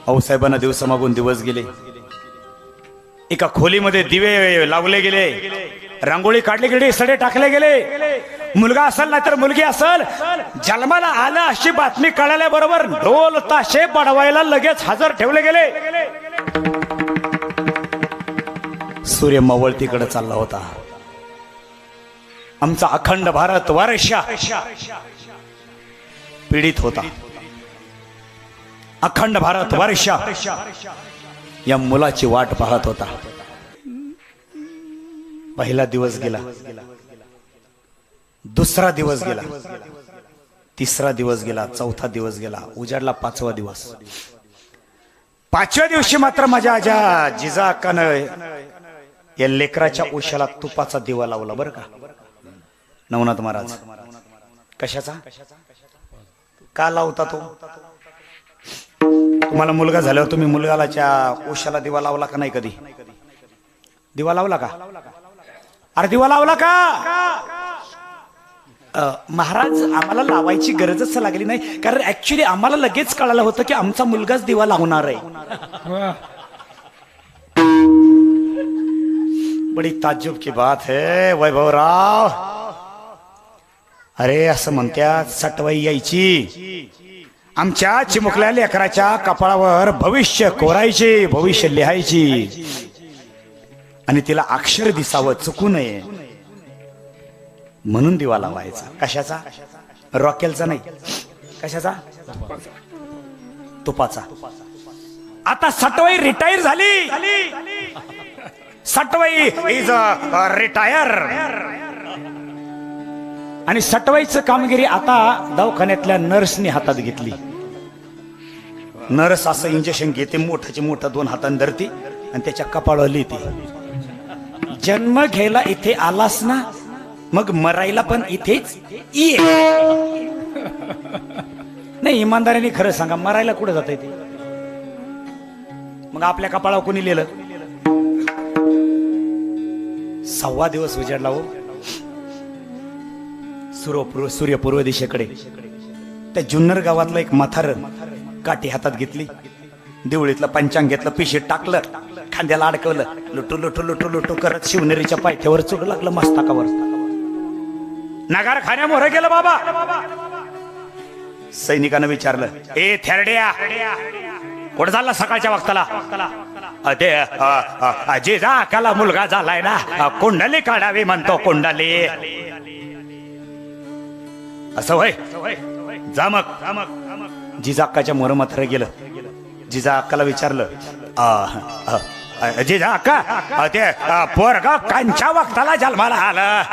आऊसाहेबांना दिवस मागून दिवस गेले. एका खोलीमध्ये दिवे लावले गेले, रांगोळी काढली गेली, सडे टाकले गेले. मुलगा असेल नाही तर मुलगी असेल, जन्माला आलं अशी बातमी कळाल्याबरोबर ढोल ताशे बडवायला लगेच हजर ठेवले गेले. सूर्य मावळतीकडे चालला होता. आमचा अखंड भारत वर्षा पीडित होता. अखंड भारत वर्षा या मुलाची वाट पाहत होता. पहिला दिवस गेला, दुसरा दिवस गेला, तिसरा दिवस गेला, चौथा दिवस गेला, उजाडला पाचवा दिवस. पाचव्या दिवशी मात्र माझ्या आजा जिजाकानं या लेकराच्या उशाला तुपाचा दिवा लावला. बरं का नवनाथ महाराज? कशाचा? का लावता तो? तुम्हाला मुलगा झाल्यावर तुम्ही मुलगालाच्या उशाला दिवा लावला का नाही? कधी दिवा लावला का? अरे दिवा लावला का? महाराज आम्हाला लावायची गरजच लागली नाही, कारण ऍक्च्युली आम्हाला लगेच कळालं होतं की आमचा मुलगाच दिवा लावणार आहे. बड़ी ताज्जुब की बात है वैभवराव. अरे असं म्हणत्यात सटवाई यायची, आमच्या चिमुकल्या लेकराच्या कपाळावर भविष्य कोरायचे, भविष्य लिहायची, आणि तिला अक्षर दिसावं, चुकू नये म्हणून दिवा लावायचा. कशाचा? रॉकेलचा नाही. कशाचा? तुपाचा. आता सटवाई रिटायर झाली. सटवाई इज रिटायर. आणि सटवाईचं कामगिरी आता दवाखान्यातल्या नर्सनी हातात घेतली. नर्स असं इंजेक्शन घेते, मोठ्याचे मोठं 2 हातांनी धरते आणि त्याच्या कपाळावर लिहिते, जन्म घ्यायला इथे आलास ना, मग मरायला पण इथेच ये. नाही, इमानदारीने खरं सांगा, मरायला कुठे जात ते? मग आपल्या कपाळावर कोणी लिहिलं? 6वा दिवस उजाडला हो. सूर्य पूर्व दिशेकडे. त्या जुन्नर गावातलं एक म्हातार काठी हातात घेतली, देवळीतलं पंचांग घेतलं, पिशीत टाकलं, खांद्याला अडकवलं, लुटू लुटू लुटू लुटू करत शिवनेरीच्या पायथ्यावर चढू लागलं मस्तकावर. नगार खाण्या मोहर गेलं बाबा. सैनिकानं विचारलं, ए थेरड्या, कुठं झाला सकाळच्या वक्ताला? ते जिजाकाला मुलगा झालाय ना, कुंडली काढावी म्हणतो, कुंडली. असं होय, जा मग. जिजाक्काच्या मोर मात्र गेलं. जिजाक्काला विचारलं, जिजाक्का ते पोरगा कांच्या वक्ताला जन्माला आलं?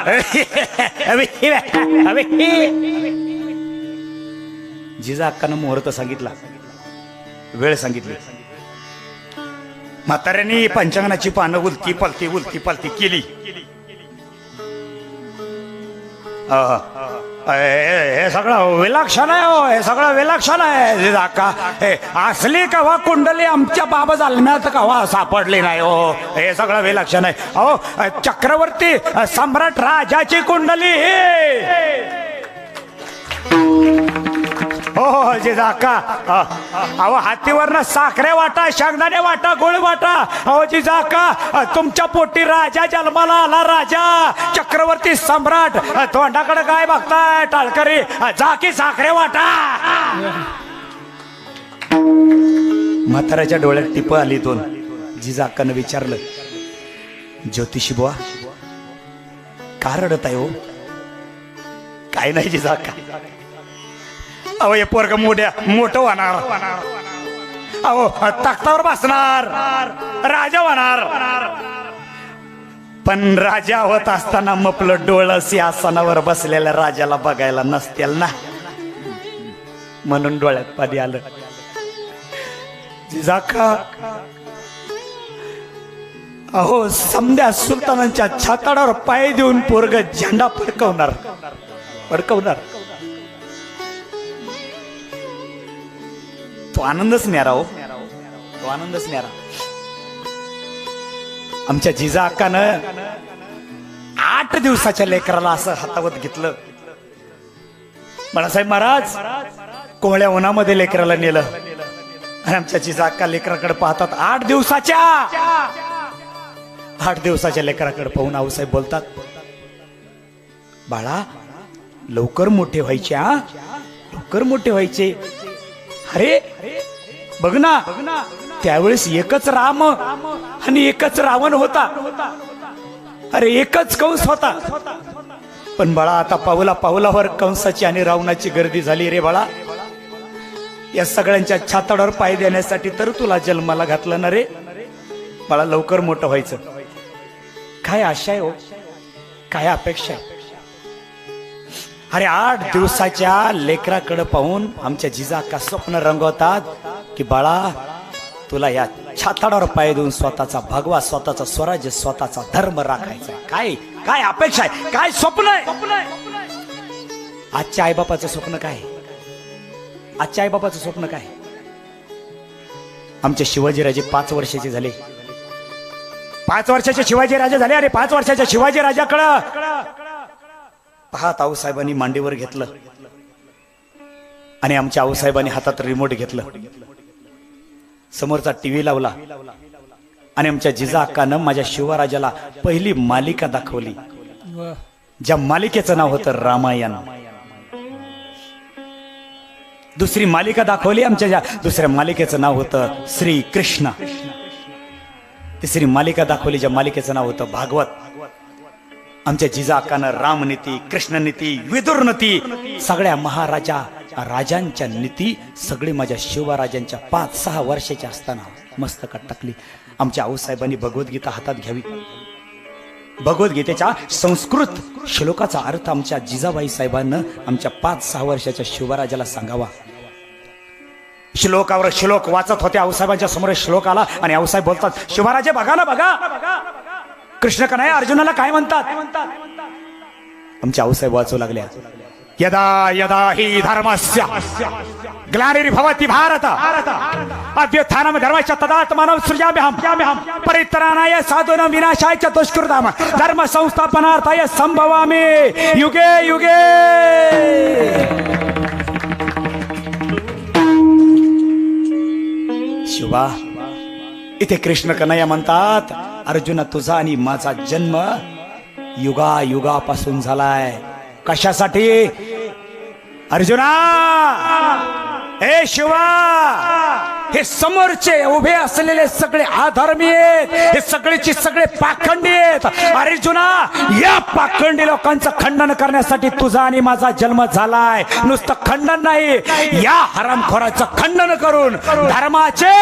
जिजाक्कानं मुहूर्त सांगितला, वेळ सांगितली. म्हाताऱ्यांनी पंचांगणाची पानं उलती पलती केली. हे सगळं विलक्षण आहे हो, हे सगळं विलक्षण आहे. जिजाक्का असली कवा कुंडली आमच्या बाबा जालम्यात कवा सापडली नाही हो, हे सगळं विलक्षण आहे. अहो चक्रवर्ती सम्राट राजाची कुंडली हो हो जिजाक्का. अहो हातीवरनं साखरे वाटा, शेंगदाणे वाटा, गोळ वाटा. अहो जिजाक्का तुमच्या पोटी राजा जन्माला आला, राजा चक्रवर्ती सम्राट. तोंडाकडे काय बघताय टाळकरी, जा की साखरे वाटा. म्हाताऱ्याच्या डोळ्यात टिप आली 2. जिजाक्कानं विचारलं, ज्योतिषी बुवा का रडत आहे हो? काय नाही जिजाक्का, अहो हे पोरग मोठं होणार, अहो तख्तावर बसणार, राजा होणार. पण राजा होत असताना मपलं डोळं सिंहासनावर बसलेल्या राजाला बघायला नसतील ना, म्हणून डोळ्यात पाणी आलं. जिजाक्का अहो समद्या सुलतानांच्या छाताडावर पाय देऊन पोरग झेंडा फडकवणार. तो आनंदच न्यारा हो, तो आनंदच न्यारा. आमच्या जिजाक्कानं 8 दिवसाच्या लेकराला असं हातावत घेतलं. बाळासाहेब महाराज कोवळ्या उन्हामध्ये लेकराला नेलं. आणि आमच्या जिजाक्का लेकराकडे पाहतात 8 दिवसाच्या लेकराकडे पाहून आऊसाहेब बोलतात, बाळा लवकर मोठे व्हायचे, लवकर मोठे व्हायचे. अरे बघ ना, त्यावेळेस एकच राम आणि एकच रावण होता. अरे एकच कंस होता. पण बाळा आता पावला पावलावर कंसाची आणि रावणाची गर्दी झाली रे बाळा. या सगळ्यांच्या छाताडावर पाय देण्यासाठी तर तुला जन्माला घातलं ना रे बाळा. लवकर मोठं व्हायचं. काय आशा आहे हो, काय अपेक्षा आहे. अरे 8 दिवसाच्या लेकराकडे पाहून आमच्या जिजाक्का स्वप्न रंगवतात की बाळा तुला या छाताडावर पाय देऊन स्वतःचा भगवा, स्वतःचा स्वराज्य, स्वतःचा धर्म राखायचा. काय काय अपेक्षा आहे, काय स्वप्न आहे. आजच्या आईबापाचं स्वप्न काय, आजच्या आईबापाचं स्वप्न काय. आमचे शिवाजीराजे 5 वर्षाचे झाले. 5 वर्षाचे शिवाजी राजा झाले. अरे 5 वर्षाच्या शिवाजी राजाकडं पाहत आऊसाहेबांनी मांडीवर घेतलं आणि आमच्या आऊसाहेबांनी हातात रिमोट घेतलं. समोरचा टीव्ही लावला आणि आमच्या जिजाक्कानं माझ्या शिवराजाला पहिली मालिका दाखवली. ज्या मालिकेचं नाव होतं रामायण. दुसरी मालिका दाखवली आमच्या, ज्या दुसऱ्या मालिकेचं नाव होतं श्री कृष्ण. तिसरी मालिका दाखवली ज्या मालिकेचं नाव होतं भागवत. आमच्या जिजाक्कानं रामनीती, कृष्णनीती, विदुरनीती, सगळ्या राजांच्या नीती सगळी माझ्या शिवराजांच्या 5-6 वर्षाच्या असताना मस्तकात टाकली. आमच्या आऊसाहेबांनी भगवद्गीता हातात घ्यावी. भगवद्गीतेच्या संस्कृत श्लोकाचा अर्थ आमच्या जिजाबाई साहेबांना आमच्या 5-6 वर्षाच्या शिवराजाला सांगावा. श्लोकावर श्लोक वाचत होते. आऊसाहेबांच्या समोर श्लोक आला आणि आऊसाहेब बोलतात, शिवराजे बघा ना, बघा कृष्ण का नाही अर्जुनाला काय म्हणतात. आमच्या आऊसाहेब वाचू लागल्या, यदा यदा हि धर्मस्य ग्लानिर्भवति भारत अभ्युत्थानं धर्मस्य तदात्मानं सृजाम्यहं परित्राणाय साधूनां विनाशाय च दुष्कृतां धर्म संस्थापनार्थाय संभवामि युगे युगे. शिवा इथे कृष्ण कन्हैया म्हणतात, अर्जुना तुझा आणि माझा जन्म युगापासून झालाय. कशासाठी अर्जुना. हे शिवा, हे समोरचे उभे असलेले सगळे अधर्मी आहेत, हे सगळेची सगळे पाखंडी आहेत. अर्जुना, या पाखंडी लोकांचं खंडन करण्यासाठी तुझा आणि माझा जन्म झालाय. नुसतं खंडन नाही, या हरामखोराचं खंडन करून धर्माचे